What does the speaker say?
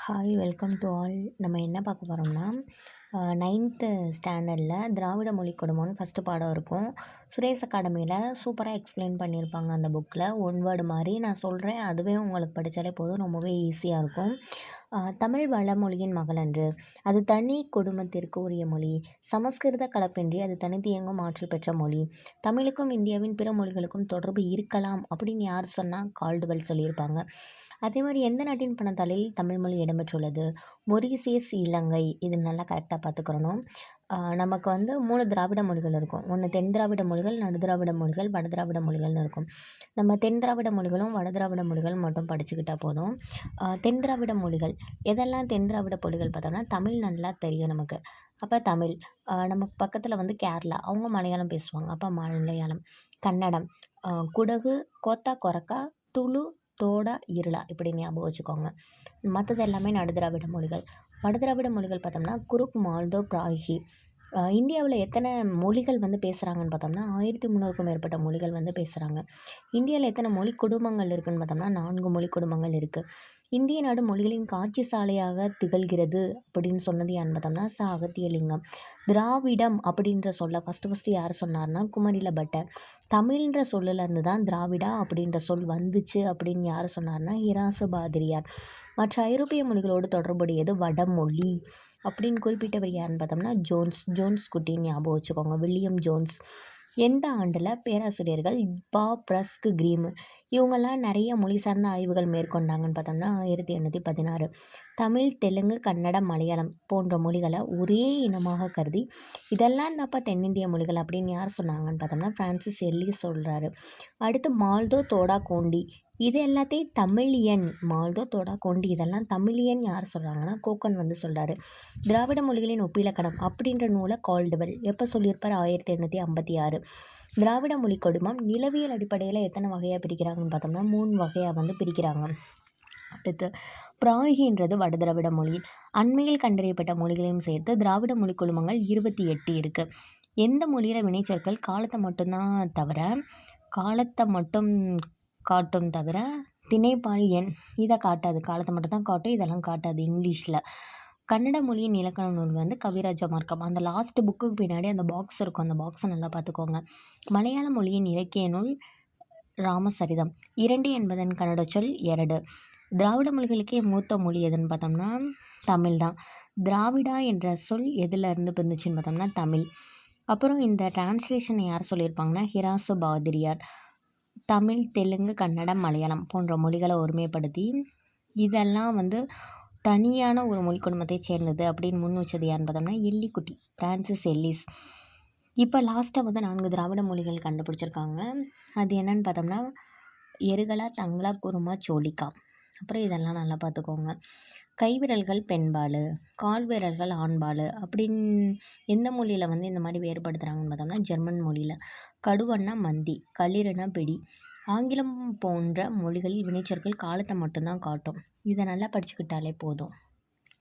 Hi welcome to all. நம்ம என்ன பார்க்க போகிறோம்னா 9th ஸ்டாண்டர்டில் திராவிட மொழி கொடுமோன்னு ஃபஸ்ட்டு பாடம் இருக்கும். சுரேஷ் அகாடமியில் சூப்பராக எக்ஸ்பிளைன் பண்ணியிருப்பாங்க அந்த புக்கில். ஒன் வேர்டு மாதிரி நான் சொல்கிறேன், அதுவே உங்களுக்கு படித்தாலே போதும், ரொம்பவே ஈஸியாக இருக்கும். தமிழ் வளமொழியின் மகளன்று, அது தனி குடும்பத்திற்கு உரிய மொழி. சமஸ்கிருத கலப்பின்றி அது தனித்து இயங்கும் ஆற்றல் பெற்ற மொழி. தமிழுக்கும் இந்தியாவின் பிற மொழிகளுக்கும் தொடர்பு இருக்கலாம் அப்படின்னு யார் சொன்னால் கால்டுவெல் சொல்லியிருப்பாங்க. அதே மாதிரி எந்த நாட்டின் பணத்தாளில் தமிழ்மொழி இடம்பெற்றுள்ளது? மொரீசியஸ், இலங்கை. இது நல்லா கரெக்டாக பார்த்துக்கிறணும். நமக்கு வந்து 3 திராவிட மொழிகள் இருக்கும். ஒன்று தென் திராவிட மொழிகள், நடு திராவிட மொழிகள், வட திராவிட மொழிகள்னு இருக்கும். நம்ம தென் திராவிட மொழிகளும் வட திராவிட மொழிகள் மட்டும் படிச்சுக்கிட்டால் போதும். தென் திராவிட மொழிகள் எதெல்லாம் தென் திராவிட மொழிகள் பார்த்தோம்னா தமிழ் நல்லா தெரியும் நமக்கு. அப்போ தமிழ். நமக்கு பக்கத்தில் வந்து கேரளா, அவங்க மலையாளம் பேசுவாங்க. அப்போ மலையாளம். கன்னடம், குடகு, கோத்தா கொரக்கா, துளு, தோடா, இருளா இப்படி ஞாபகம் வச்சுக்கோங்க. மற்றது எல்லாமே நடுதிராவிட மொழிகள். வடதிராவிட மொழிகள் பார்த்தோம்னா குருக், மால்தோ, பிராகி. இந்தியாவில் எத்தனை மொழிகள் வந்து பேசுகிறாங்கன்னு பார்த்தோம்னா 1300க்கும் மேற்பட்ட மொழிகள் வந்து பேசுகிறாங்க. இந்தியாவில் எத்தனை மொழி குடும்பங்கள் இருக்குதுன்னு பார்த்தோம்னா 4 மொழி குடும்பங்கள் இருக்குது. இந்திய நாடு மொழிகளின் காட்சி சாலையாக திகழ்கிறது அப்படின்னு சொன்னது யாருன்னு பார்த்தோம்னா அகத்தியலிங்கம். திராவிடம் அப்படின்ற சொல்ல ஃபஸ்ட்டு யார் சொன்னார்னா குமரில பட்டர். தமிழ்ன்ற சொல்லிலேருந்து தான் திராவிடா அப்படின்ற சொல் வந்துச்சு அப்படின்னு யார் சொன்னார்னா இராசு பாதிரியார். மற்ற ஐரோப்பிய மொழிகளோடு தொடர்புடையது வடமொழி அப்படின்னு குறிப்பிட்டவர் யாருன்னு பார்த்தோம்னா ஜோன்ஸ் குட்டின்னு ஞாபகம் வச்சுக்கோங்க. William Jones. எந்த ஆண்டில் பேராசிரியர்கள் பிரஸ்க், கிரீம் இவங்கெல்லாம் நிறைய மொழி சார்ந்த ஆய்வுகள் மேற்கொண்டாங்கன்னு பார்த்தோம்னா 1816. தமிழ், தெலுங்கு, கன்னடம், மலையாளம் போன்ற மொழிகளை ஒரே இனமாக கருதி இதெல்லாம் தான்ப்பா தென்னிந்திய மொழிகள் அப்படின்னு யார் சொன்னாங்கன்னு பார்த்தோம்னா ஃப்ரான்சிஸ் எல்லீஸ் சொல்கிறாரு. அடுத்து மால்தோ, தோடா, கோண்டி இது எல்லாத்தையும் தமிழியன். மால்தோ, தோடா, கோண்டி இதெல்லாம் தமிழியன் யார் சொல்கிறாங்கன்னா கோக்கன் வந்து சொல்கிறாரு. திராவிட மொழிகளின் ஒப்பிலக்கணம் அப்படின்ற நூலை கால்டுவெல் எப்போ சொல்லியிருப்பார்? 1856. திராவிட மொழி கொடுமம் நிலவியல் அடிப்படையில் எத்தனை வகையாக பிரிக்கிறாங்கன்னு பார்த்தோம்னா 3 வகையாக வந்து பிரிக்கிறாங்க. அடுத்து பிராகின்றது வட திராவிட மொழி. அண்மையில் கண்டறியப்பட்ட மொழிகளையும் சேர்த்து திராவிட மொழி குழுமங்கள் 28 இருக்குது. எந்த மொழியில் வினைச்சொற்கள் காலத்தை மட்டும் காட்டும் தவிர திணைப்பால் எண் இதை காட்டாது. காலத்தை மட்டும் தான் காட்டும், இதெல்லாம் காட்டாது இங்கிலீஷில். கன்னட மொழியின் இலக்கண நூல் வந்து கவிராஜ மார்க்கம். அந்த லாஸ்ட் புக்குக்கு பின்னாடி அந்த பாக்ஸ் இருக்கும், அந்த பாக்ஸை நல்லா பார்த்துக்கோங்க. மலையாள மொழியின் இலக்கிய நூல் ராமசரிதம். 2 என்பதன் கன்னட சொல் எரடு. திராவிட மொழிகளுக்கே மூத்த மொழி எதுன்னு பார்த்தோம்னா தமிழ் தான். திராவிடா என்ற சொல் எதில் இருந்து பிரிந்துச்சுன்னு பார்த்தோம்னா தமிழ். அப்புறம் இந்த டிரான்ஸ்லேஷனை யார் சொல்லியிருப்பாங்கன்னா ஹிராசு பாதிரியார். தமிழ், தெலுங்கு, கன்னடம், மலையாளம் போன்ற மொழிகளை ஒருமைப்படுத்தி இதெல்லாம் வந்து தனியான ஒரு மொழி குடும்பத்தை சேர்ந்தது அப்படின்னு முன் வச்சது யாருன்னு பார்த்தோம்னா எல்லிக்குட்டி, ஃப்ரான்சிஸ் எல்லிஸ். இப்போ லாஸ்ட்டாக வந்து 4 திராவிட மொழிகள் கண்டுபிடிச்சிருக்காங்க. அது என்னன்னு பார்த்தோம்னா எருகலா, தங்களா, குருமா, சோழிக்கா. அப்புறம் இதெல்லாம் நல்லா பார்த்துக்கோங்க. கைவிரல்கள் பெண்பால், கால் விரல்கள் ஆண்பால் அப்படின்னு எந்த மொழியில் வந்து இந்த மாதிரி வேறுபடுத்துகிறாங்கன்னு பார்த்தோம்னா ஜெர்மன் மொழியில். கடுவன்னா மந்தி, களிறுனா பிடி. ஆங்கிலம் போன்ற மொழிகளில் வினைச்சொற்கள் காலத்தை மட்டும்தான் காட்டும். இதை நல்லா படிச்சுக்கிட்டாலே போதும்.